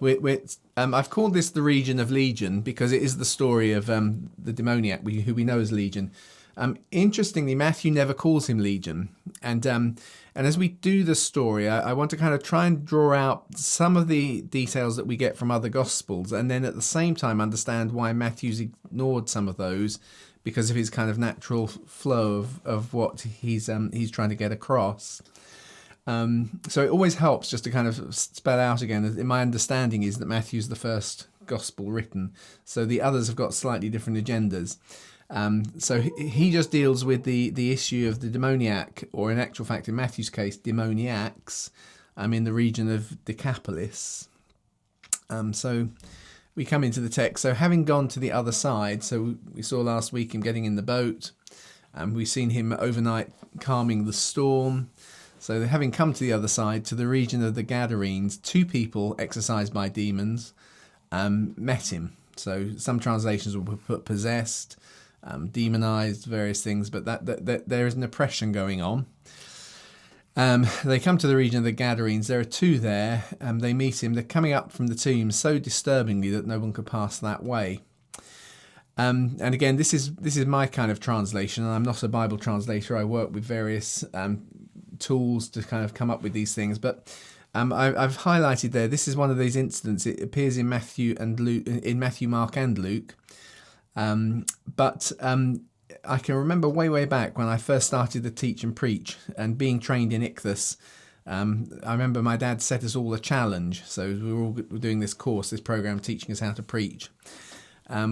I've called this the region of Legion because it is the story of the demoniac who we know as Legion. Interestingly, Matthew never calls him Legion, and as we do the story, I want to kind of try and draw out some of the details that we get from other Gospels, and then at the same time understand why Matthew's ignored some of those because of his kind of natural flow of what he's trying to get across. So it always helps just to kind of spell out again. My understanding is that Matthew's the first gospel written, so the others have got slightly different agendas. So he just deals with the issue of the demoniac, or in actual fact, in Matthew's case, demoniacs, in the region of Decapolis. So we come into the text. So having gone to the other side, so we saw last week him getting in the boat, and we've seen him overnight calming the storm. So having come to the other side, to the region of the Gadarenes, two people exorcised by demons met him. So some translations will put possessed, demonized, various things, but that there is an oppression going on. They come to the region of the Gadarenes. There are two there. They meet him. They're coming up from the tomb so disturbingly that no one could pass that way. And again, this is my kind of translation, and I'm not a Bible translator. I work with various tools to kind of come up with these things, but I've highlighted there. This is one of these incidents. It appears in Matthew and Luke, in Matthew, Mark, and Luke. But I can remember way back when I first started to teach and preach, and being trained in Ichthus. I remember my dad set us all a challenge. So we were all doing this course, this program, teaching us how to preach,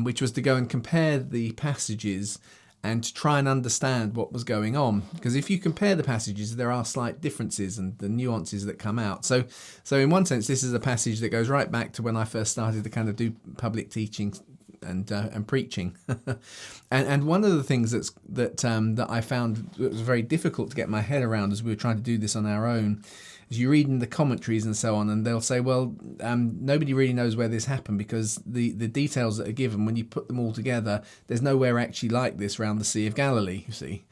which was to go and compare the passages and to try and understand what was going on. Because if you compare the passages, there are slight differences and the nuances that come out. So in one sense, this is a passage that goes right back to when I first started to kind of do public teaching and preaching. and one of the things that I found that was very difficult to get my head around as we were trying to do this on our own is you read in the commentaries and so on, and they'll say, well, nobody really knows where this happened because the details that are given, when you put them all together, there's nowhere actually like this around the Sea of Galilee, you see.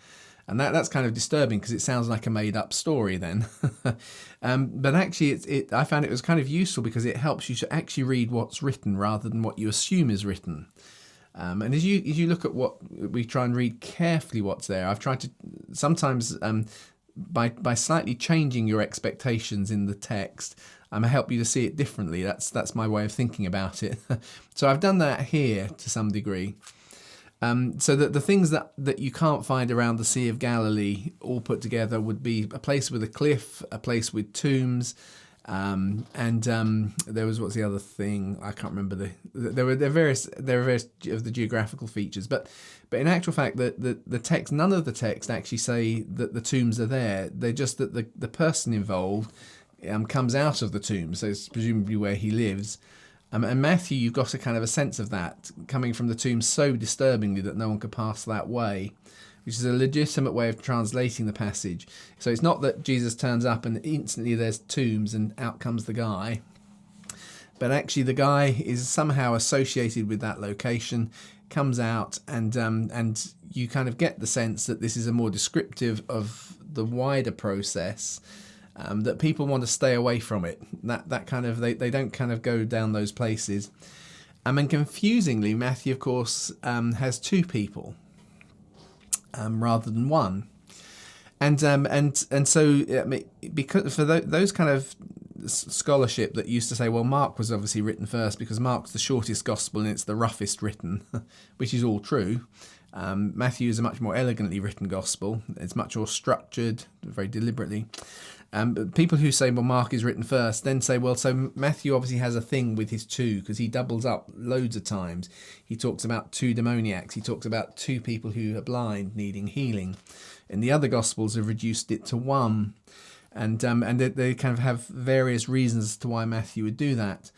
And that's kind of disturbing because it sounds like a made-up story then. But actually, I found it was kind of useful because it helps you to actually read what's written rather than what you assume is written. And as you look at what we try and read carefully what's there, I've tried to sometimes by slightly changing your expectations in the text, I help you to see it differently. That's my way of thinking about it. So I've done that here to some degree. So that the things that you can't find around the Sea of Galilee all put together would be a place with a cliff, a place with tombs, and there was, what's the other thing? I can't remember. There are various of the geographical features, but in actual fact, the text, none of the text actually say that the tombs are there. They're just that the person involved comes out of the tomb, so it's presumably where he lives. And Matthew, you've got a kind of a sense of that coming from the tomb so disturbingly that no one could pass that way, which is a legitimate way of translating the passage. So it's not that Jesus turns up and instantly there's tombs and out comes the guy, but actually the guy is somehow associated with that location, comes out, and you kind of get the sense that this is a more descriptive of the wider process. That people want to stay away from it. That kind of they don't kind of go down those places. And confusingly, Matthew, of course, has two people rather than one. And so because for those kind of scholarship that used to say, well, Mark was obviously written first because Mark's the shortest gospel and it's the roughest written, which is all true. Matthew is a much more elegantly written gospel. It's much more structured, very deliberately. But people who say, well, Mark is written first, then say, well, so Matthew obviously has a thing with his two because he doubles up loads of times. He talks about two demoniacs. He talks about two people who are blind needing healing. And the other Gospels have reduced it to one. And they kind of have various reasons as to why Matthew would do that.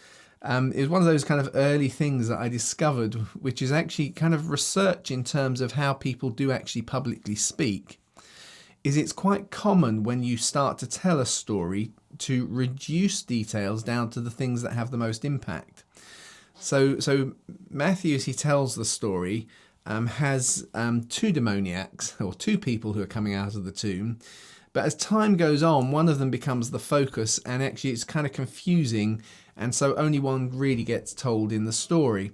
It was one of those kind of early things that I discovered, which is actually kind of research in terms of how people do actually publicly speak. It's quite common when you start to tell a story to reduce details down to the things that have the most impact. So Matthew, as he tells the story, has two demoniacs, or two people who are coming out of the tomb. But as time goes on, one of them becomes the focus, and actually it's kind of confusing, and so only one really gets told in the story.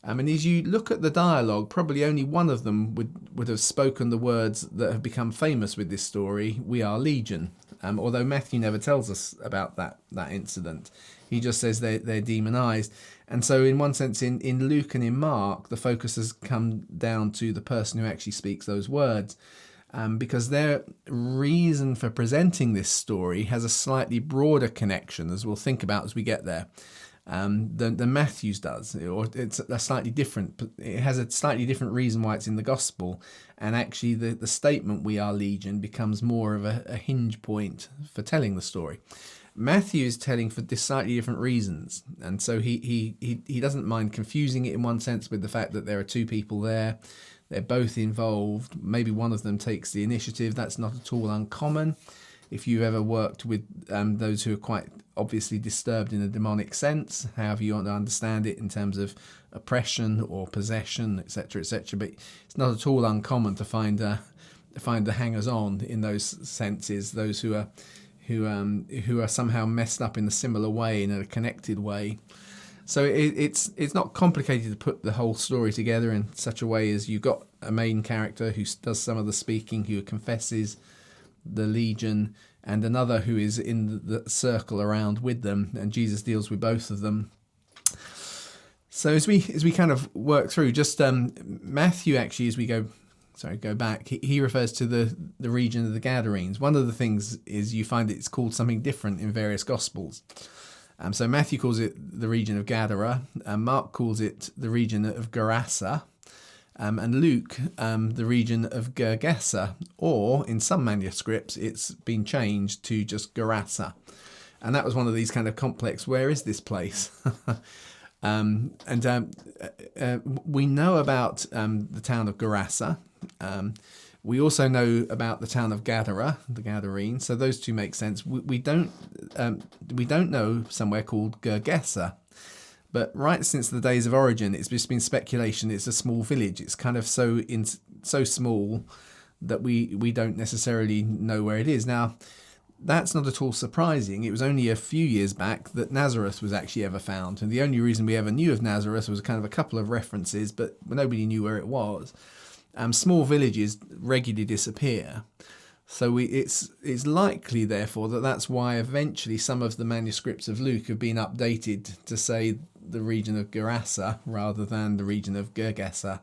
And as you look at the dialogue, probably only one of them would have spoken the words that have become famous with this story, "We are Legion," although Matthew never tells us about that incident. He just says they're demonized. And so in one sense, in Luke and in Mark, the focus has come down to the person who actually speaks those words, because their reason for presenting this story has a slightly broader connection, as we'll think about as we get there, than Matthew's does, or it's a slightly different. It has a slightly different reason why it's in the gospel, and actually the statement "We are Legion" becomes more of a hinge point for telling the story. Matthew is telling for slightly different reasons, and so he doesn't mind confusing it in one sense with the fact that there are two people there. They're both involved. Maybe one of them takes the initiative. That's not at all uncommon. If you've ever worked with those who are quite obviously disturbed in a demonic sense, however you want to understand it in terms of oppression or possession, etc., etc. But it's not at all uncommon to find the hangers-on in those senses, those who are somehow messed up in a similar way, in a connected way. So it's not complicated to put the whole story together in such a way as you've got a main character who does some of the speaking, who confesses the legion, and another who is in the circle around with them, and Jesus deals with both of them. So as we kind of work through, just Matthew actually, as we go back, he refers to the region of the Gadarenes. One of the things is you find it's called something different in various Gospels. So Matthew calls it the region of Gadara, Mark calls it the region of Gerasa, and Luke the region of Gergesa, or in some manuscripts it's been changed to just Gerasa. And that was one of these kind of complex, where is this place? We know about the town of Gerasa. We also know about the town of Gadara, the Gadarenes. So those two make sense. We don't know somewhere called Gergesa, but right since the days of origin, it's just been speculation. It's a small village. It's kind of so small that we don't necessarily know where it is. Now, that's not at all surprising. It was only a few years back that Nazareth was actually ever found, and the only reason we ever knew of Nazareth was kind of a couple of references, but nobody knew where it was. Small villages regularly disappear, so it's likely, therefore, that's why eventually some of the manuscripts of Luke have been updated to say the region of Gerasa rather than the region of Gergesa,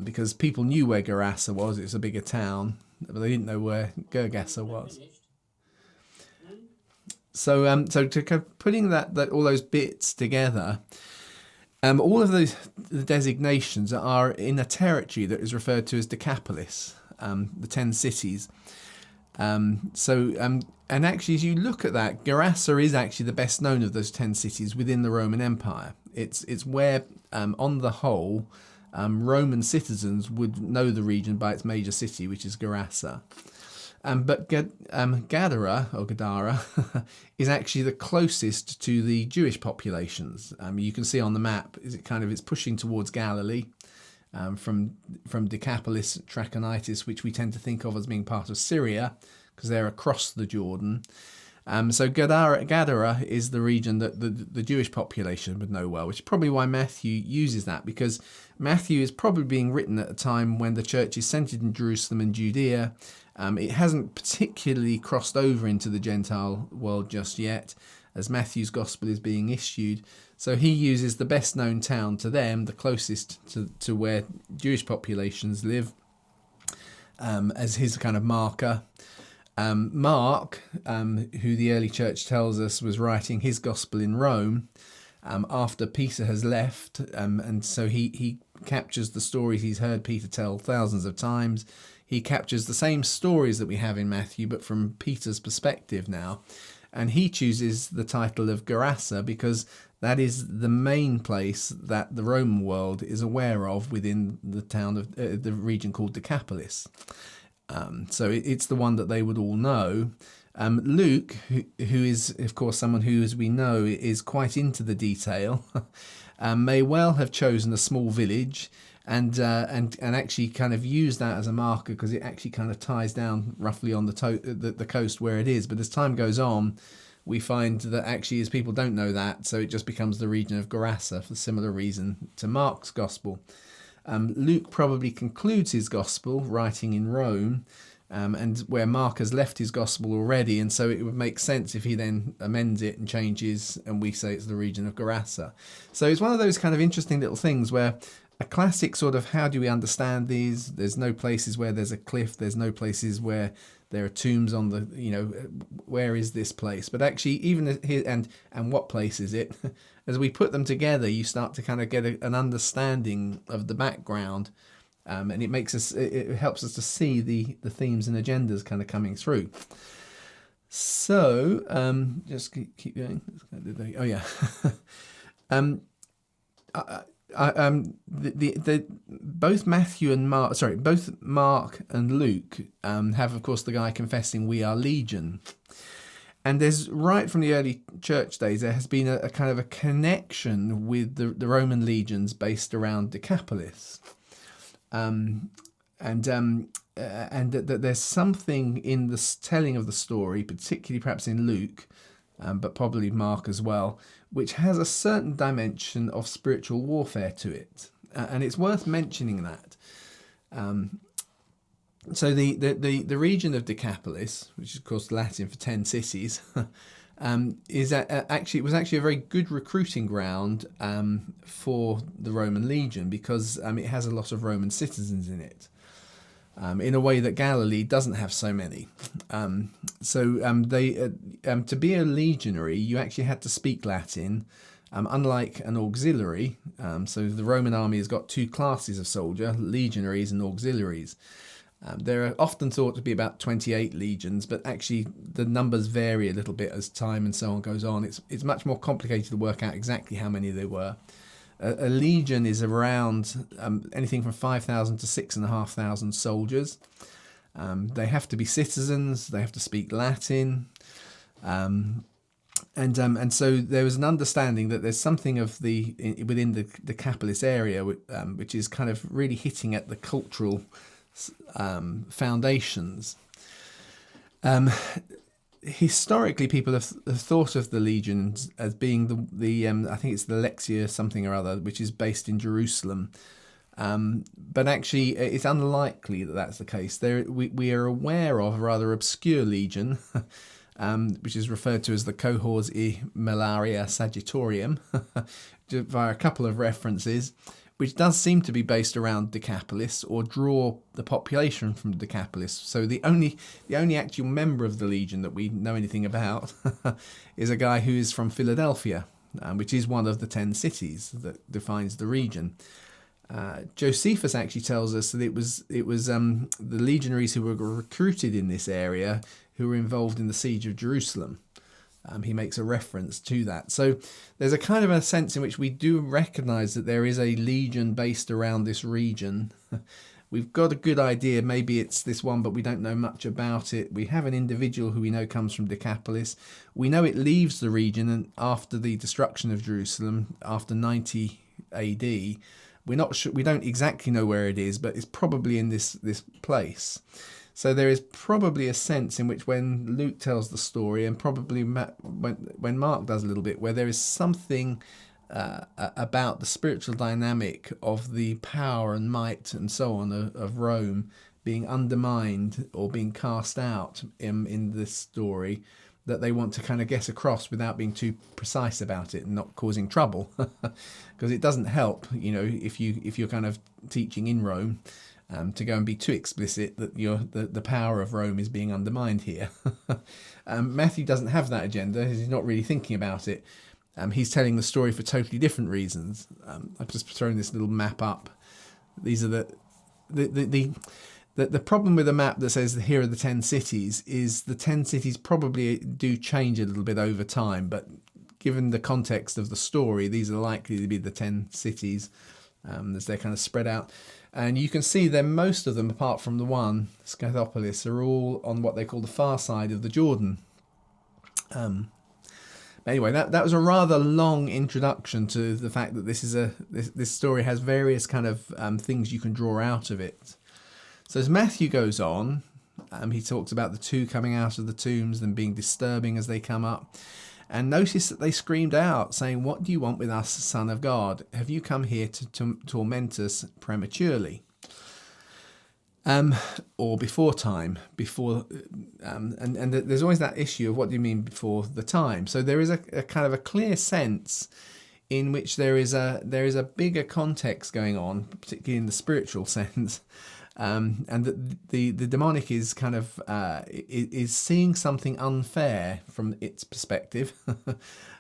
because people knew where Gerasa was. It's a bigger town, but they didn't know where Gergesa was. So to putting that all those bits together. All of the designations are in a territory that is referred to as Decapolis, the 10 cities. And actually, as you look at that, Gerasa is actually the best known of those 10 cities within the Roman Empire. It's where, on the whole, Roman citizens would know the region by its major city, which is Gerasa. But Gadara, or Gadara, is actually the closest to the Jewish populations. You can see on the map, it's pushing towards Galilee, from Decapolis, Trachonitis, which we tend to think of as being part of Syria, because they're across the Jordan. So Gadara is the region that the Jewish population would know well, which is probably why Matthew uses that, because Matthew is probably being written at a time when the church is centered in Jerusalem and Judea. It hasn't particularly crossed over into the Gentile world just yet, as Matthew's gospel is being issued. So he uses the best known town to them, the closest to where Jewish populations live, as his kind of marker. Mark, who the early church tells us was writing his gospel in Rome after Peter has left, and so he captures the stories he's heard Peter tell thousands of times. He captures the same stories that we have in Matthew, but from Peter's perspective now. And he chooses the title of Gerasa because that is the main place that the Roman world is aware of within the town of the region called Decapolis. So it's the one that they would all know. Luke, who is, of course, someone who, as we know, is quite into the detail, may well have chosen a small village and actually kind of use that as a marker, because it actually kind of ties down roughly on the coast where it is. But as time goes on, we find that actually as people don't know that, so it just becomes the region of Gerasa for similar reason to Mark's gospel. Luke probably concludes his gospel writing in Rome, and where Mark has left his gospel already, and so it would make sense if he then amends it and changes and we say it's the region of Gerasa. So it's one of those kind of interesting little things where a classic sort of how do we understand these? There's no places where there's a cliff, there's no places where there are tombs on the, where is this place? But actually, even here, and what place is it? As we put them together, you start to kind of get an understanding of the background, and it makes us, it helps us to see the themes and agendas kind of coming through. So just keep going. Oh yeah. Both Matthew and both Mark and Luke have, of course, the guy confessing we are legion. And there's, right from the early church days, there has been a kind of a connection with the Roman legions based around Decapolis. And that there's something in the telling of the story, particularly perhaps in Luke, but probably Mark as well, which has a certain dimension of spiritual warfare to it. And it's worth mentioning that. So the region of Decapolis, which is of course Latin for 10 cities, was actually a very good recruiting ground for the Roman legion, because it has a lot of Roman citizens in it. In a way that Galilee doesn't have so many. To be a legionary, you actually had to speak Latin, unlike an auxiliary. So the Roman army has got two classes of soldier, legionaries and auxiliaries. There are often thought to be about 28 legions, but actually the numbers vary a little bit as time and so on goes on. It's much more complicated to work out exactly how many there were. A legion is around anything from 5,000 to 6,500 soldiers. They have to be citizens. They have to speak Latin, and so there was an understanding that there's something of within the Decapolis area which is kind of really hitting at the cultural foundations. Historically, people have thought of the legions as being the I think it's the Lexia something or other, which is based in Jerusalem. But actually, it's unlikely that that's the case. We are aware of a rather obscure legion, which is referred to as the Cohors I Malaria Sagittorium, via a couple of references, which does seem to be based around Decapolis or draw the population from Decapolis. So the only actual member of the legion that we know anything about is a guy who is from Philadelphia, which is one of the 10 cities that defines the region. Josephus actually tells us that it was the legionaries who were recruited in this area who were involved in the siege of Jerusalem. He makes a reference to that. So there's a kind of a sense in which we do recognize that there is a legion based around this region. We've got a good idea, maybe it's this one, but we don't know much about it. We have an individual who we know comes from Decapolis. We know it leaves the region and after the destruction of Jerusalem, after 90 AD. We're not sure, we don't exactly know where it is, but it's probably in this place. So there is probably a sense in which when Luke tells the story, and probably when Mark does a little bit, where there is something about the spiritual dynamic of the power and might and so on of Rome being undermined or being cast out in this story, that they want to kind of get across without being too precise about it and not causing trouble, because it doesn't help, if you're kind of teaching in Rome. To go and be too explicit that the power of Rome is being undermined here. Matthew doesn't have that agenda. He's not really thinking about it. He's telling the story for totally different reasons. I've just thrown this little map up. These are the problem with a map that says here are the 10 cities is the 10 cities probably do change a little bit over time, but given the context of the story, these are likely to be the 10 cities as they're kind of spread out. And you can see that most of them, apart from the one, Scythopolis, are all on what they call the far side of the Jordan. Anyway, that was a rather long introduction to the fact that this story has various kind of things you can draw out of it. So as Matthew goes on, He talks about the two coming out of the tombs, them being disturbing as they come up. And notice that they screamed out, saying, "What do you want with us, Son of God? Have you come here to torment us prematurely?" Or before time, and there's always that issue of what do you mean before the time. So there is a kind of a clear sense in which there is a bigger context going on, particularly in the spiritual sense, and the demonic is kind of is seeing something unfair from its perspective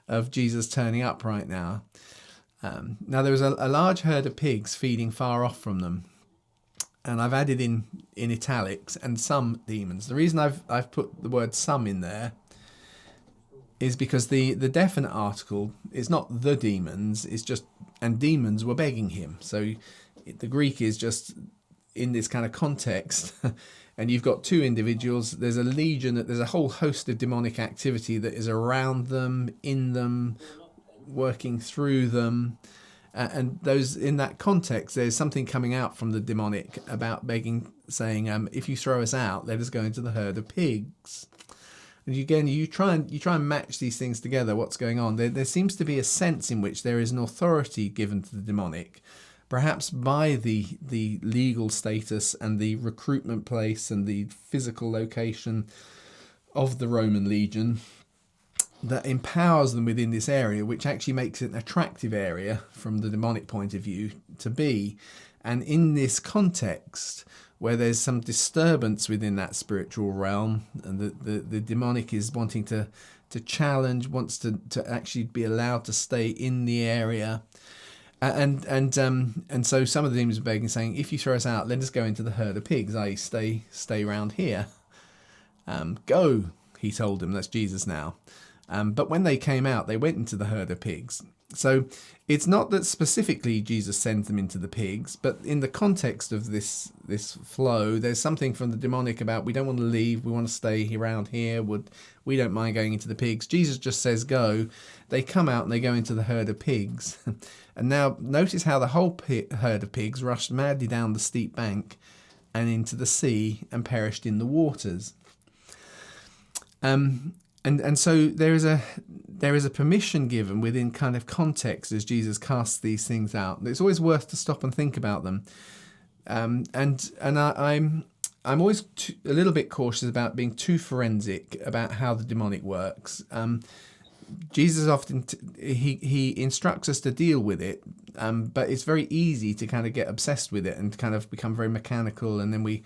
of Jesus turning up right now. Now there was a large herd of pigs feeding far off from them. And I've added in italics, and some demons. The reason I've put the word "some" in there is because the definite article is not the demons, it's just, and demons were begging him. So the Greek is just in this kind of context, and you've got two individuals, there's a legion, there's a whole host of demonic activity that is around them, in them, working through them. And those, in that context, there's something coming out from the demonic about begging, saying, "If you throw us out, let us go into the herd of pigs." And again, you try and match these things together. What's going on? There seems to be a sense in which there is an authority given to the demonic, perhaps by the legal status and the recruitment place and the physical location of the Roman legion, that empowers them within this area, which actually makes it an attractive area from the demonic point of view to be. And in this context, where there's some disturbance within that spiritual realm, and the demonic is wanting to challenge, wants to actually be allowed to stay in the area. And so some of the demons are begging, saying, "If you throw us out, let us go into the herd of pigs," i.e. stay around here. Go, he told them. That's Jesus now. But when they came out, they went into the herd of pigs. So it's not that specifically Jesus sends them into the pigs, but in the context of this flow, there's something from the demonic about, we don't want to leave, we want to stay around here, we don't mind going into the pigs. Jesus just says go. They come out and they go into the herd of pigs. And now notice how the whole herd of pigs rushed madly down the steep bank and into the sea and perished in the waters. And so there is a permission given within kind of context as Jesus casts these things out. It's always worth to stop and think about them. I'm always a little bit cautious about being too forensic about how the demonic works. Jesus often he instructs us to deal with it, but it's very easy to kind of get obsessed with it and kind of become very mechanical, and then we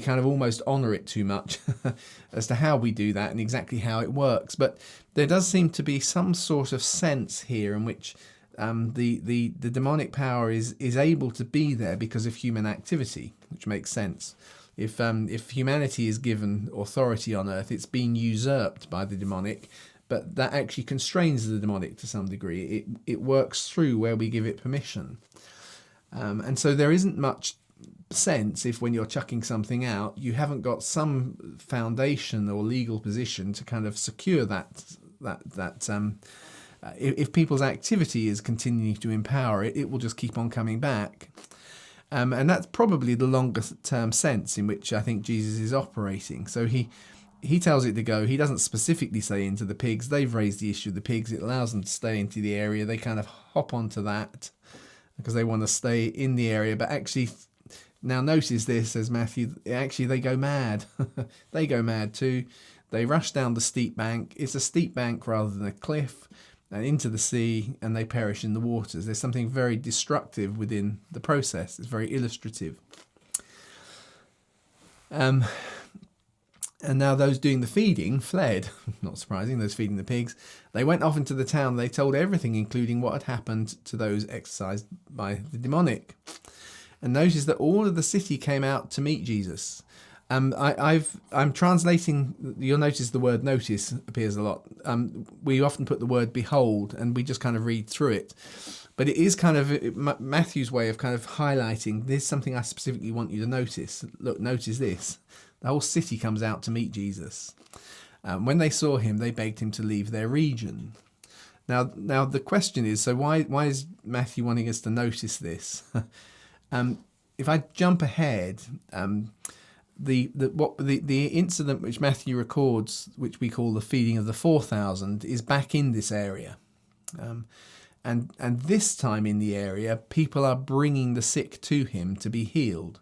kind of almost honour it too much as to how we do that and exactly how it works. But there does seem to be some sort of sense here in which the demonic power is able to be there because of human activity, which makes sense. If humanity is given authority on earth, it's being usurped by the demonic, but that actually constrains the demonic to some degree. It works through where we give it permission. And so there isn't much sense if, when you're chucking something out, you haven't got some foundation or legal position to kind of secure that if people's activity is continuing to empower it, it will just keep on coming back. And that's probably the longer term sense in which I think Jesus is operating. So he tells it to go. He doesn't specifically say into the pigs. They've raised the issue of the pigs. It allows them to stay into the area. They kind of hop onto that because they want to stay in the area. But actually, now notice this, says Matthew, actually they go mad. They go mad too. They rush down the steep bank. It's a steep bank rather than a cliff, and into the sea, and they perish in the waters. There's something very destructive within the process. It's very illustrative. And now those doing the feeding fled. Not surprising, those feeding the pigs. They went off into the town. They told everything, including what had happened to those exorcised by the demonic. And notice that all of the city came out to meet Jesus. I'm translating, you'll notice the word notice appears a lot. We often put the word behold, and we just kind of read through it. But it is kind of Matthew's way of kind of highlighting, there's something I specifically want you to notice. Look, notice this. The whole city comes out to meet Jesus. When they saw him, they begged him to leave their region. Now the question is, so why is Matthew wanting us to notice this? If I jump ahead, the incident which Matthew records, which we call the feeding of the 4,000, is back in this area. And this time in the area, people are bringing the sick to him to be healed.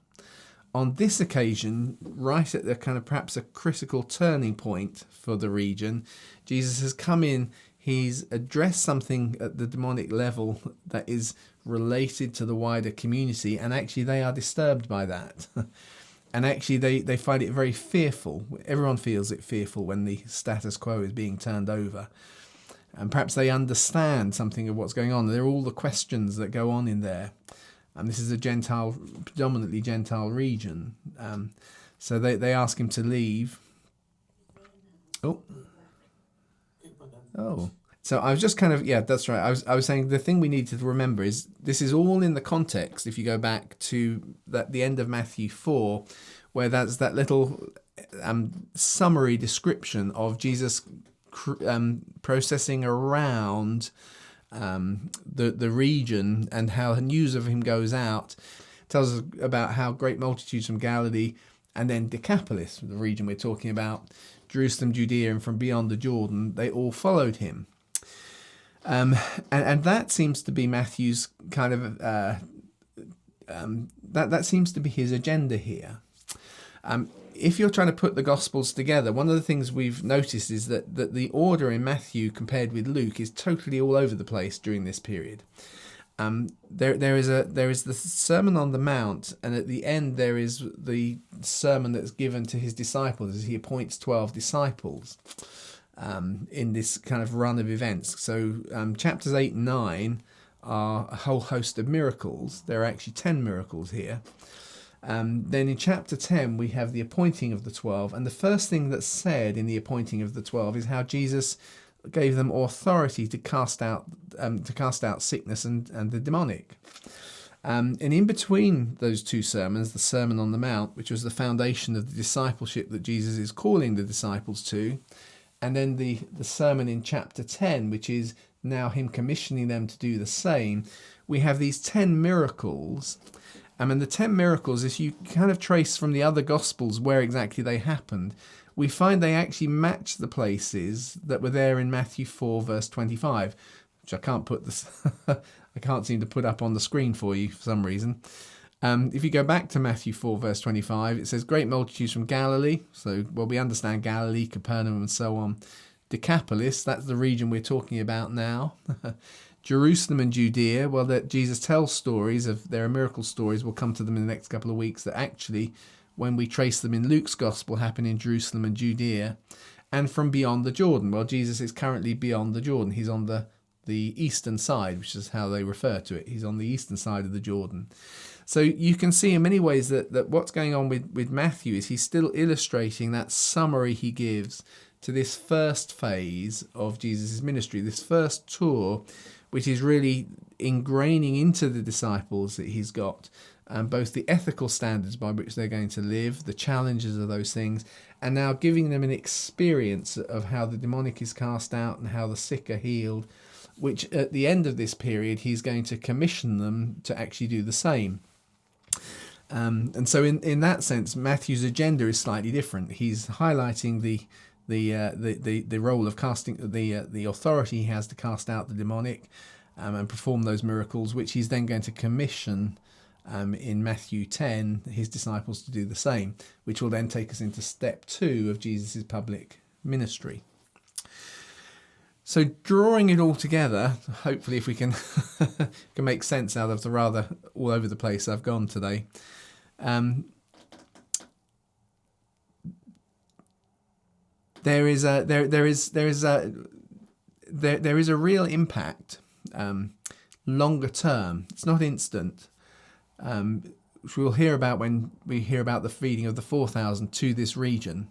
On this occasion, right at the kind of perhaps a critical turning point for the region, Jesus has come in, he's addressed something at the demonic level that is related to the wider community, and actually they are disturbed by that. And actually they find it very fearful. Everyone feels it fearful when the status quo is being turned over. And perhaps they understand something of what's going on. There are all the questions that go on in there. And this is a predominantly Gentile region. So they ask him to leave. Oh. So I was just that's right. I was saying the thing we need to remember is this is all in the context. If you go back to the end of Matthew 4, where that's that little summary description of Jesus processing around the region, and how the news of him goes out, tells us about how great multitudes from Galilee, and then Decapolis, the region we're talking about, Jerusalem, Judea, and from beyond the Jordan, they all followed him. And that seems to be Matthew's kind of that seems to be his agenda here. If you're trying to put the Gospels together, one of the things we've noticed is that the order in Matthew compared with Luke is totally all over the place during this period. There is the Sermon on the Mount, and at the end there is the sermon that's given to his disciples as he appoints 12 disciples in this kind of run of events. So chapters 8 and 9 are a whole host of miracles. There are actually 10 miracles here. Then in chapter 10 we have the appointing of the 12, and the first thing that's said in the appointing of the 12 is how Jesus gave them authority to cast out sickness and the demonic. And in between those two sermons, the Sermon on the Mount, which was the foundation of the discipleship that Jesus is calling the disciples to, and then the sermon in chapter 10, which is now him commissioning them to do the same, we have these 10 miracles. And the 10 miracles, if you kind of trace from the other Gospels where exactly they happened, we find they actually match the places that were there in Matthew 4, verse 25, which I can't seem to put up on the screen for you for some reason. If you go back to Matthew 4, verse 25, it says, great multitudes from Galilee. So, we understand Galilee, Capernaum, and so on. Decapolis, that's the region we're talking about now. Jerusalem and Judea, that Jesus tells stories of, there are miracle stories, we'll come to them in the next couple of weeks, that actually, when we trace them in Luke's Gospel, happen in Jerusalem and Judea. And from beyond the Jordan. Well, Jesus is currently beyond the Jordan. He's on the eastern side, which is how they refer to it. He's on the eastern side of the Jordan. So you can see in many ways that what's going on with Matthew is he's still illustrating that summary he gives to this first phase of Jesus' ministry, this first tour, which is really ingraining into the disciples that he's got both the ethical standards by which they're going to live, the challenges of those things, and now giving them an experience of how the demonic is cast out and how the sick are healed, which at the end of this period he's going to commission them to actually do the same. And so in that sense, Matthew's agenda is slightly different. He's highlighting the role of casting the authority he has to cast out the demonic and perform those miracles, which he's then going to commission in Matthew 10 his disciples to do the same, which will then take us into step 2 of Jesus' public ministry. So drawing it all together, hopefully if we can can make sense out of the rather all over the place I've gone today. There is a real impact longer term. It's not instant, which we'll hear about when we hear about the feeding of the 4,000 to this region,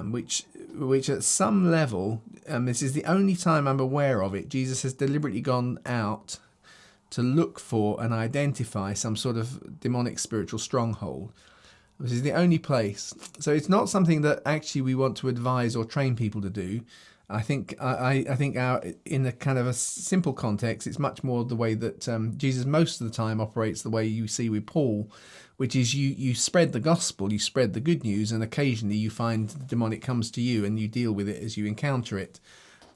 which at some level, this is the only time I'm aware of it, Jesus has deliberately gone out to look for and identify some sort of demonic spiritual stronghold. This is the only place. So it's not something that actually we want to advise or train people to do. I think in a kind of a simple context, it's much more the way that Jesus most of the time operates the way you see with Paul, which is you spread the gospel, you spread the good news, and occasionally you find the demonic comes to you and you deal with it as you encounter it.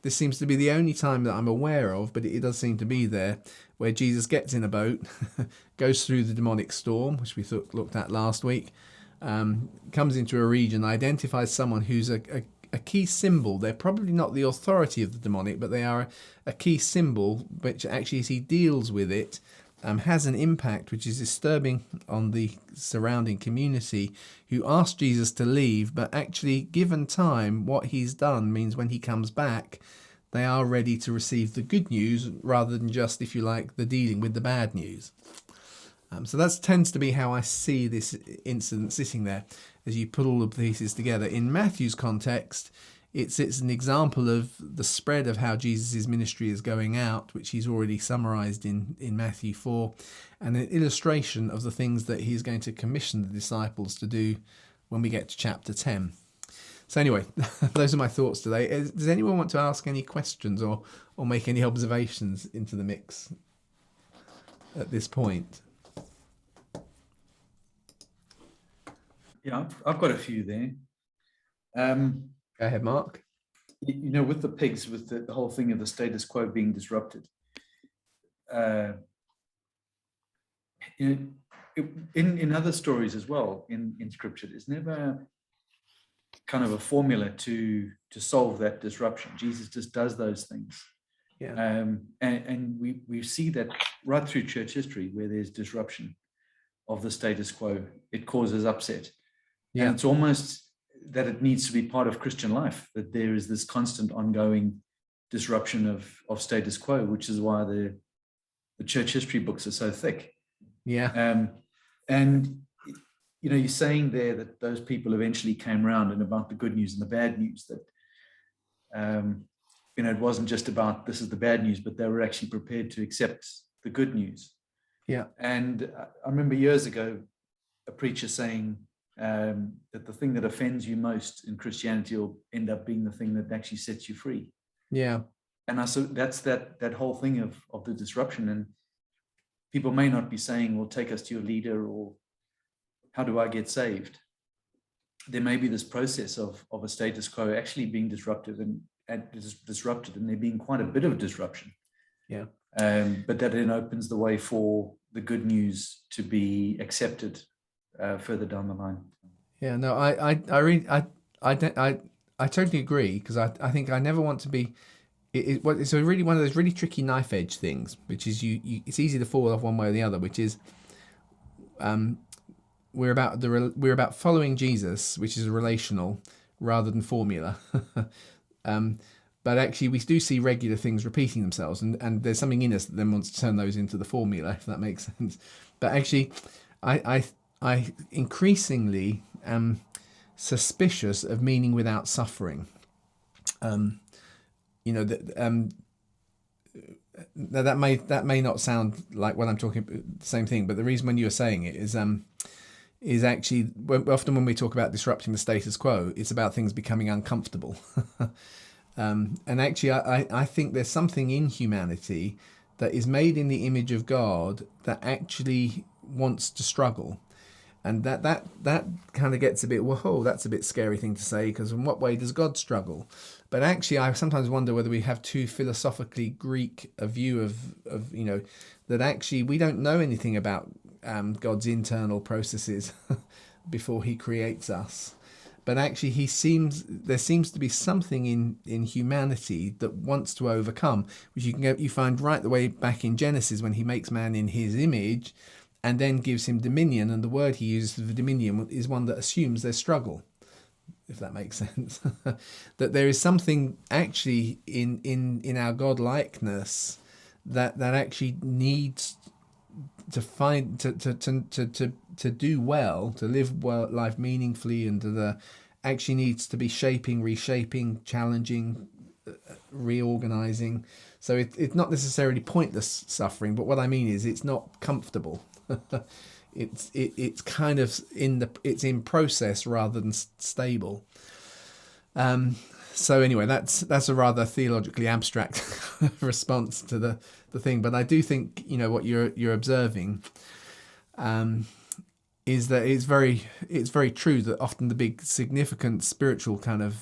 This seems to be the only time that I'm aware of, but it does seem to be there, where Jesus gets in a boat, goes through the demonic storm, which we looked at last week, comes into a region, identifies someone who's a key symbol. They're probably not the authority of the demonic, but they are a key symbol, which actually, as he deals with it, has an impact which is disturbing on the surrounding community, who ask Jesus to leave, but actually, given time, what he's done means when he comes back, they are ready to receive the good news rather than just, if you like, the dealing with the bad news. So that tends to be how I see this incident sitting there as you put all the pieces together. In Matthew's context, it's an example of the spread of how Jesus' ministry is going out, which he's already summarized in Matthew 4, and an illustration of the things that he's going to commission the disciples to do when we get to chapter 10. So anyway, those are my thoughts today. Does anyone want to ask any questions or make any observations into the mix at this point? Yeah, I've got a few there. Go ahead, Mark. With the pigs, with the whole thing of the status quo being disrupted. In other stories as well, in scripture, there's never kind of a formula to solve that disruption. Jesus just does those things. Yeah. And we see that right through church history, where there's disruption of the status quo, it causes upset. Yeah. And it's almost that it needs to be part of Christian life, that there is this constant ongoing disruption of status quo, which is why the church history books are so thick. Yeah. And you're saying there that those people eventually came around, and about the good news and the bad news, that it wasn't just about this is the bad news, but they were actually prepared to accept the good news. Yeah. And I remember years ago a preacher saying that the thing that offends you most in Christianity will end up being the thing that actually sets you free. Yeah. And that's that whole thing of the disruption. And people may not be saying, well, take us to your leader, or how do I get saved? There may be this process of a status quo actually being disrupted and there being quite a bit of disruption. Yeah. But that then opens the way for the good news to be accepted further down the line. Yeah, no, I totally agree, because I think I never want to be. It's a really one of those really tricky knife edge things, which is it's easy to fall off one way or the other, which is we're about following Jesus, which is relational rather than formula. But actually, we do see regular things repeating themselves, and there's something in us that then wants to turn those into the formula, if that makes sense. But actually, I increasingly am suspicious of meaning without suffering. That may not sound like when I'm talking the same thing, but the reason when you were saying it is actually often when we talk about disrupting the status quo, it's about things becoming uncomfortable. And actually, I think there's something in humanity that is made in the image of God that actually wants to struggle. And that kind of gets a bit, whoa, that's a bit scary thing to say, because in what way does God struggle? But actually, I sometimes wonder whether we have too philosophically Greek a view of that actually we don't know anything about God's internal processes before he creates us. But actually, there seems to be something in humanity that wants to overcome, which you find right the way back in Genesis when he makes man in his image, and then gives him dominion. And the word he uses for dominion is one that assumes there's struggle, if that makes sense. That there is something actually in our God-likeness that actually needs to find to do well, to live well, life meaningfully, and actually needs to be shaping, reshaping, challenging, reorganizing. So it's not necessarily pointless suffering, but what I mean is it's not comfortable. It's kind of it's in process rather than stable. So anyway, that's a rather theologically abstract response to the thing, but I do think what you're observing is that it's very true that often the big significant spiritual kind of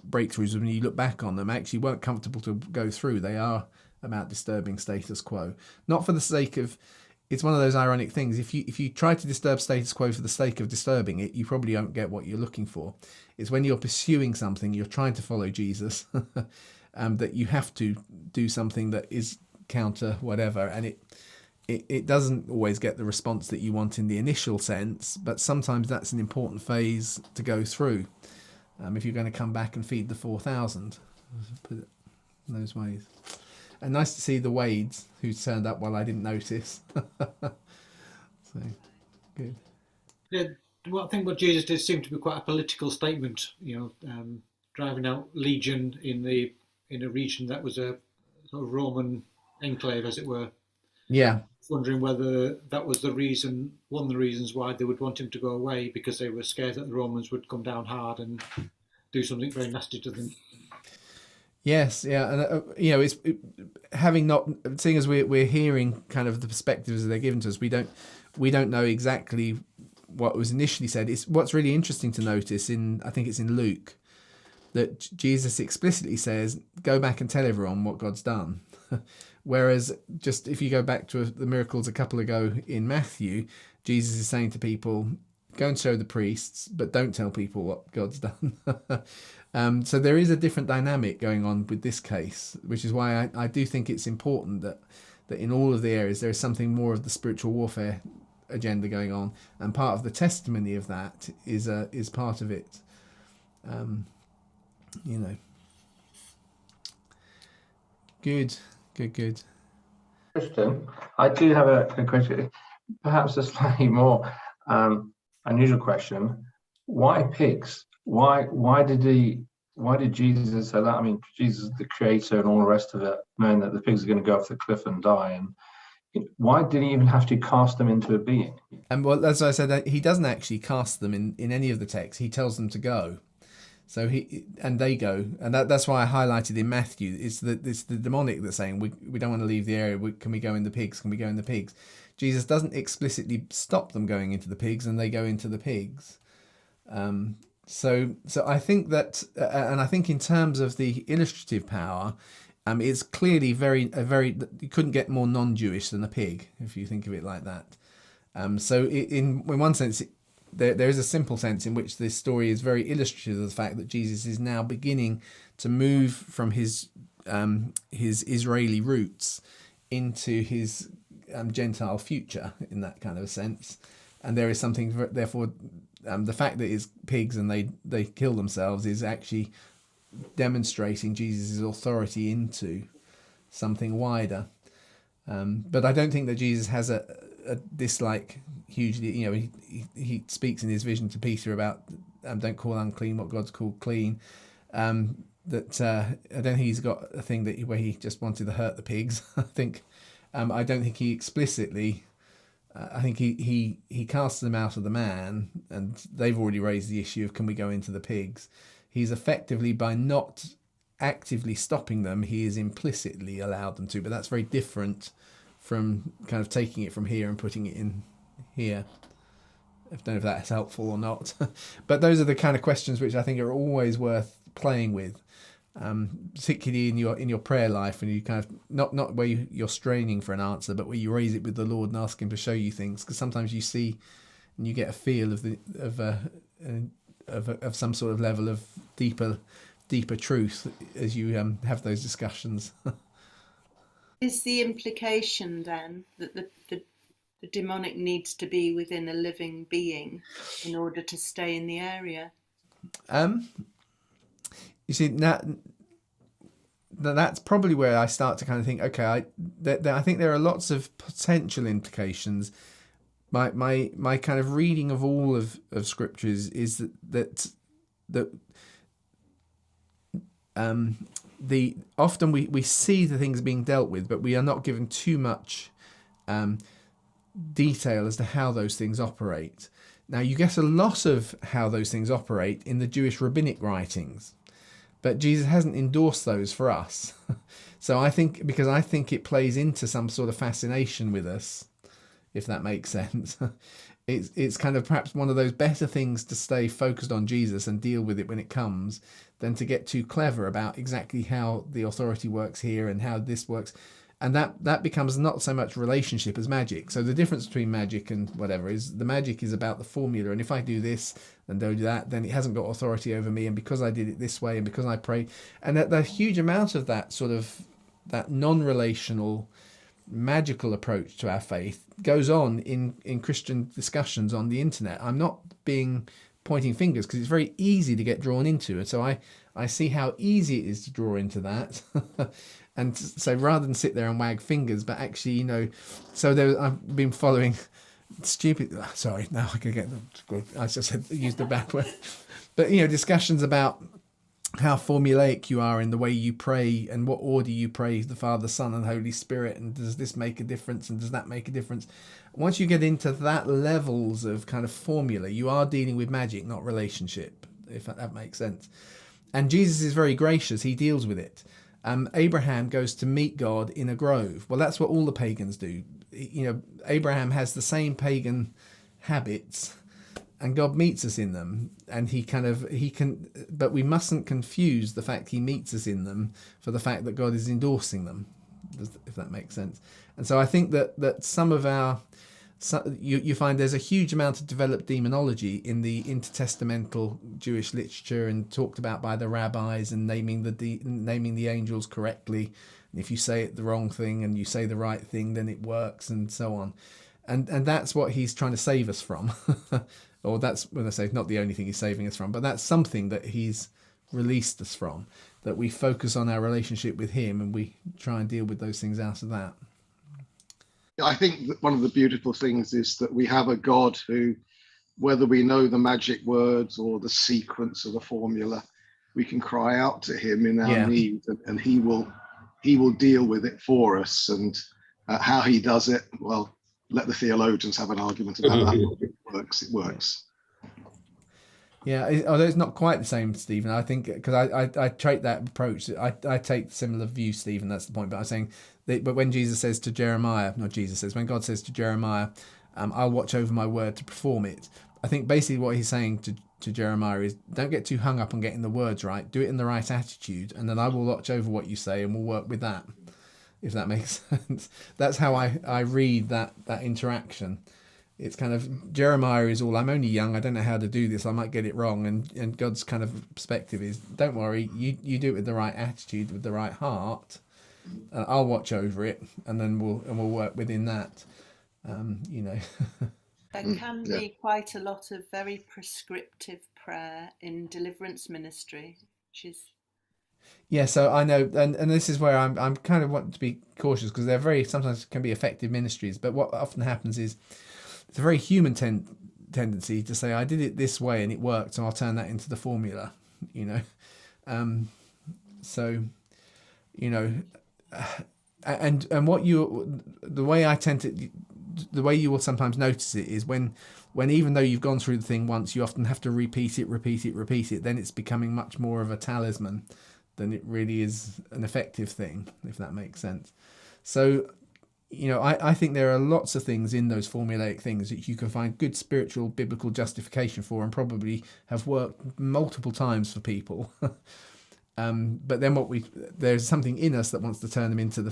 breakthroughs, when you look back on them, actually weren't comfortable to go through. They are about disturbing status quo, not for the sake of. It's one of those ironic things. If you try to disturb status quo for the sake of disturbing it, you probably don't get what you're looking for. It's when you're pursuing something, you're trying to follow Jesus, that you have to do something that is counter whatever, and it doesn't always get the response that you want in the initial sense, but sometimes that's an important phase to go through if you're going to come back and feed the 4,000. Put it in those ways. And nice to see the Wades who turned up while I didn't notice. So, good. Yeah, well, I think what Jesus did seemed to be quite a political statement. Driving out Legion in a region that was a sort of Roman enclave, as it were. Yeah. Wondering whether that was one of the reasons why they would want him to go away, because they were scared that the Romans would come down hard and do something very nasty to them. Yes, yeah, and having not seeing as we're hearing kind of the perspectives that they're given to us, we don't know exactly what was initially said. It's what's really interesting to notice I think it's in Luke, that Jesus explicitly says, "Go back and tell everyone what God's done." Whereas, just if you go back to the miracles a couple ago in Matthew, Jesus is saying to people, "Go and show the priests, but don't tell people what God's done." So there is a different dynamic going on with this case, which is why I do think it's important that in all of the areas there is something more of the spiritual warfare agenda going on, and part of the testimony of that is part of it. Good. Christian, I do have a question, perhaps a slightly more unusual question. Why pigs? Why did Jesus say that? I mean, Jesus is the creator and all the rest of it, knowing that the pigs are going to go off the cliff and die. And why did he even have to cast them into a being? And well, as I said, he doesn't actually cast them in any of the texts. He tells them to go. So they go, and that's why I highlighted in Matthew. It's the demonic that's saying we don't want to leave the area. Can we go in the pigs? Can we go in the pigs? Jesus doesn't explicitly stop them going into the pigs, and they go into the pigs. So I think that, and I think in terms of the illustrative power, it's clearly you couldn't get more non-Jewish than a pig if you think of it like that. So in one sense, there is a simple sense in which this story is very illustrative of the fact that Jesus is now beginning to move from his Israeli roots into his Gentile future in that kind of a sense, and there is something therefore. The fact that it's pigs and they kill themselves is actually demonstrating Jesus' authority into something wider. But I don't think that Jesus has a dislike hugely. He speaks in his vision to Peter about don't call unclean what God's called clean. I don't think he's got a thing where he just wanted to hurt the pigs. I don't think he explicitly. I think he casts them out of the man, and they've already raised the issue of can we go into the pigs. He's effectively, by not actively stopping them, he is implicitly allowed them to, but that's very different from kind of taking it from here and putting it in here. I don't know if that's helpful or not. But those are the kind of questions which I think are always worth playing with. Particularly in your prayer life, and you kind of not where you're straining for an answer, but where you raise it with the Lord and ask Him to show you things, because sometimes you see and you get a feel of some sort of level of deeper truth as you have those discussions. Is the implication then that the demonic needs to be within a living being in order to stay in the area? You see, that's probably where I start to kind of think, okay, I think there are lots of potential implications. My kind of reading of all of scriptures is that often we see the things being dealt with, but we are not given too much detail as to how those things operate. Now, you get a lot of how those things operate in the Jewish rabbinic writings, but Jesus hasn't endorsed those for us. So I think it plays into some sort of fascination with us, if that makes sense. It's kind of perhaps one of those better things to stay focused on Jesus and deal with it when it comes than to get too clever about exactly how the authority works here and how this works. And that becomes not so much relationship as magic. So the difference between magic and whatever is the magic is about the formula. And if I do this and don't do that, then it hasn't got authority over me. And because I did it this way and because I pray, and that huge amount of that sort of that non-relational magical approach to our faith goes on in Christian discussions on the internet. I'm not pointing fingers because it's very easy to get drawn into it. So I see how easy it is to draw into that. And so rather than sit there and wag fingers, but actually, so I've been following sorry, now I can get good. I just used a bad word. But, discussions about how formulaic you are in the way you pray and what order you pray, the Father, Son, and Holy Spirit, and does this make a difference and does that make a difference? Once you get into that levels of kind of formula, you are dealing with magic, not relationship, if that makes sense. And Jesus is very gracious. He deals with it. Abraham goes to meet God in a grove. Well, that's what all the pagans do. Abraham has the same pagan habits, and God meets us in them, and but we mustn't confuse the fact he meets us in them for the fact that God is endorsing them, if that makes sense. And so I think that some of you find there's a huge amount of developed demonology in the intertestamental Jewish literature and talked about by the rabbis and naming the angels correctly. And if you say it the wrong thing and you say the right thing, then it works and so on. And that's what he's trying to save us from. Or that's when I say not the only thing he's saving us from, but that's something that he's released us from, that we focus on our relationship with him and we try and deal with those things out of that. I think that one of the beautiful things is that we have a God who, whether we know the magic words or the sequence or the formula, we can cry out to him in our need, and he will deal with it for us. And how he does it, well, let the theologians have an argument about that. It works. Yeah, although it's not quite the same, Stephen. I think because I take that approach. I take similar view, Stephen. That's the point. But I'm saying but when Jesus says to Jeremiah, when God says to Jeremiah, I'll watch over my word to perform it. I think basically what he's saying to Jeremiah is, don't get too hung up on getting the words right. Do it in the right attitude, and then I will watch over what you say, and we'll work with that. If that makes sense. That's how I read that interaction. It's kind of, Jeremiah is all, I'm only young, I don't know how to do this, I might get it wrong. And God's kind of perspective is, don't worry, you do it with the right attitude, with the right heart. I'll watch over it, and then we'll work within that. There can be quite a lot of very prescriptive prayer in deliverance ministry, which is... Yeah, so I know, and this is where I'm kind of want to be cautious, because they're sometimes can be effective ministries, but what often happens is it's a very human tendency to say, I did it this way and it worked, so I'll turn that into the formula, So, and the way you will sometimes notice it is when even though you've gone through the thing once, you often have to repeat it, then it's becoming much more of a talisman than it really is an effective thing, if that makes sense. So, I think there are lots of things in those formulaic things that you can find good spiritual biblical justification for, and probably have worked multiple times for people. But then there's something in us that wants to turn them into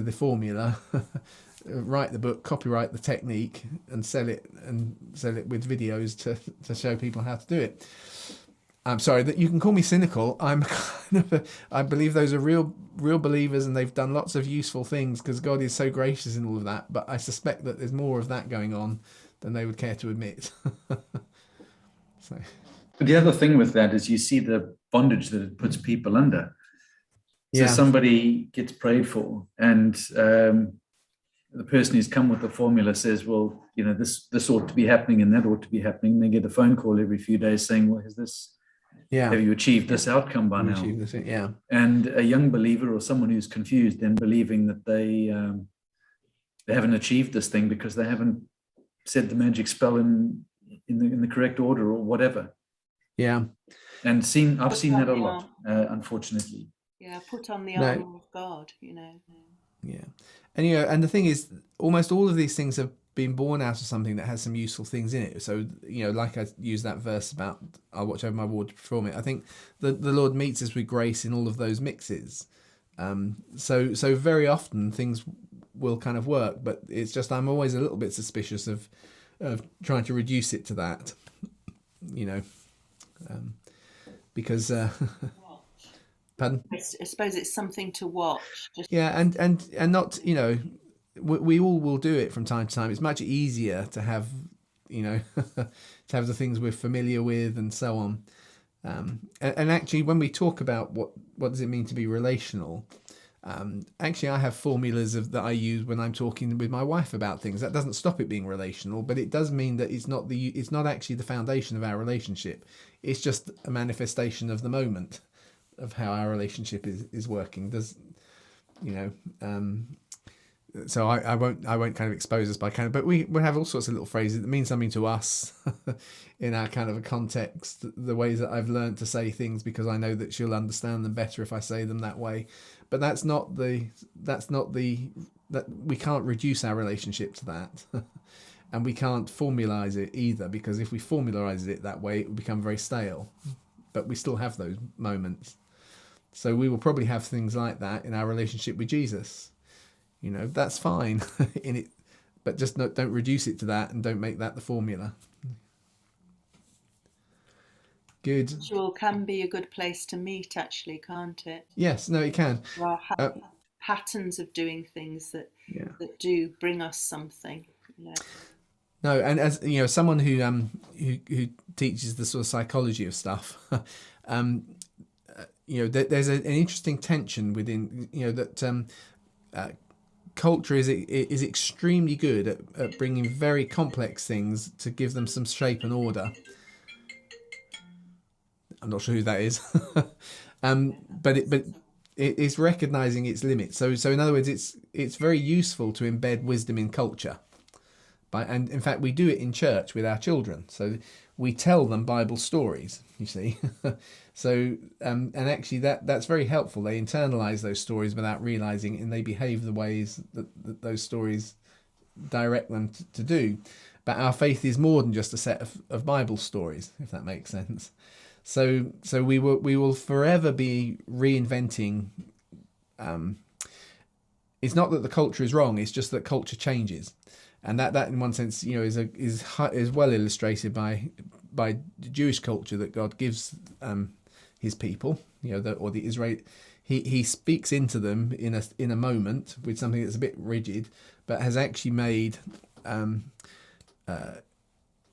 the formula. Write the book, copyright the technique, and sell it with videos to show people how to do it. I'm sorry that you can call me cynical. I'm I believe those are real believers, and they've done lots of useful things because God is so gracious in all of that. But I suspect that there's more of that going on than they would care to admit. So. But the other thing with that is you see the bondage that it puts people under. So somebody gets prayed for, and the person who's come with the formula says, well, this ought to be happening and that ought to be happening. And they get a phone call every few days saying, well, have you achieved this outcome by now? Yeah. And a young believer or someone who's confused then believing that they haven't achieved this thing because they haven't said the magic spell in the correct order or whatever. Yeah. And I've seen that a Yeah. lot, unfortunately. Yeah, put on the No. armor of God, Yeah. And and the thing is, almost all of these things have been born out of something that has some useful things in it. So, like I used that verse about I'll watch over my ward to perform it. I think the Lord meets us with grace in all of those mixes. So very often things will kind of work, but it's just I'm always a little bit suspicious of trying to reduce it to that, because pardon? I suppose it's something to watch. Yeah, and not, we all will do it from time to time. It's much easier to have, to have the things we're familiar with and so on. And actually, when we talk about what does it mean to be relational, actually, I have formulas that I use when I'm talking with my wife about things. That doesn't stop it being relational, but it does mean that it's not actually the foundation of our relationship. It's just a manifestation of the moment of how our relationship is working. So I won't kind of expose us by kind of, but we have all sorts of little phrases that mean something to us in our kind of a context, the ways that I've learned to say things because I know that she'll understand them better if I say them that way. But that we can't reduce our relationship to that. And we can't formalize it either, because if we formalize it that way, it will become very stale. But we still have those moments. So we will probably have things like that in our relationship with Jesus. That's fine in it, but just don't reduce it to that, and don't make that the formula. Good. Ritual can be a good place to meet, actually, can't it? Yes, no, it can. There are patterns of doing things that do bring us something. No, and as someone who teaches the sort of psychology of stuff, there's an interesting tension within that culture is extremely good at bringing very complex things to give them some shape and order. I'm not sure who that is, but it is recognizing its limits. So in other words, it's very useful to embed wisdom in culture. And in fact, we do it in church with our children. So we tell them Bible stories, you see. So and actually that's very helpful. They internalize those stories without realizing it, and they behave the ways that those stories direct them to do. But our faith is more than just a set of Bible stories, if that makes sense. So we will forever be reinventing. It's not that the culture is wrong; it's just that culture changes, and that in one sense, is well illustrated by the Jewish culture that God gives His people, or the Israel. He speaks into them in a moment with something that's a bit rigid, but has actually made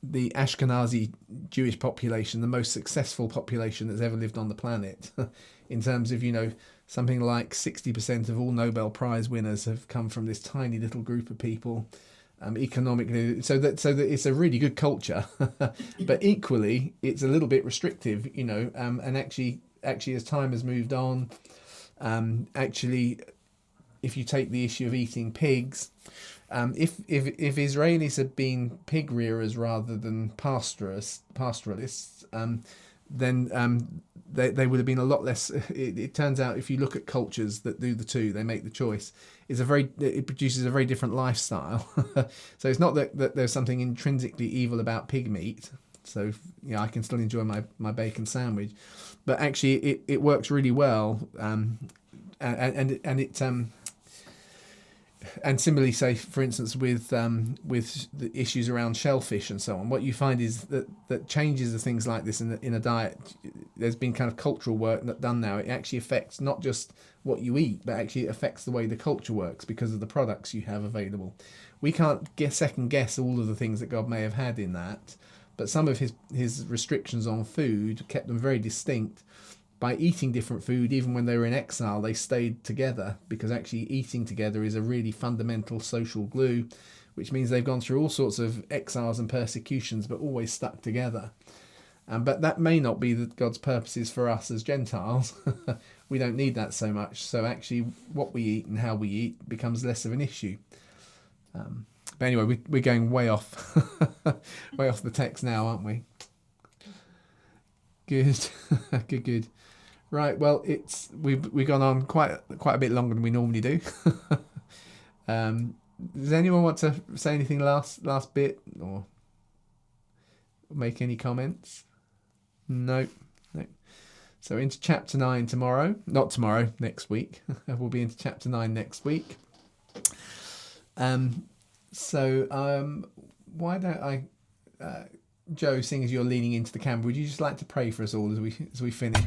the Ashkenazi Jewish population the most successful population that's ever lived on the planet, in terms of something like 60% of all Nobel Prize winners have come from this tiny little group of people. Economically, so that it's a really good culture, but equally it's a little bit restrictive, and actually as time has moved on, actually, if you take the issue of eating pigs, if Israelis had been pig rearers rather than pastoralists, then they would have been a lot less. It turns out, if you look at cultures that do the two, they make the choice. It produces a very different lifestyle. So it's not that there's something intrinsically evil about pig meat. So I can still enjoy my bacon sandwich, but actually it works really well, and similarly, say for instance with the issues around shellfish and so on, what you find is that changes of things like this in a diet. There's been kind of cultural work done now. It actually affects not just what you eat, but actually it affects the way the culture works because of the products you have available. We can't second guess all of the things that God may have had in that, but some of his restrictions on food kept them very distinct. By eating different food, even when they were in exile, they stayed together, because actually eating together is a really fundamental social glue, which means they've gone through all sorts of exiles and persecutions, but always stuck together. But that may not be God's purposes for us as Gentiles. We don't need that so much. So actually what we eat and how we eat becomes less of an issue. But anyway, we're going way off the text now, aren't we? Good. Good. Right. Well, we've gone on quite a bit longer than we normally do. Does anyone want to say anything last bit or make any comments? No. So into chapter 9 tomorrow. Not tomorrow, next week. We'll be into chapter 9 next week. Why don't I, Joe, seeing as you're leaning into the camera, would you just like to pray for us all as we finish?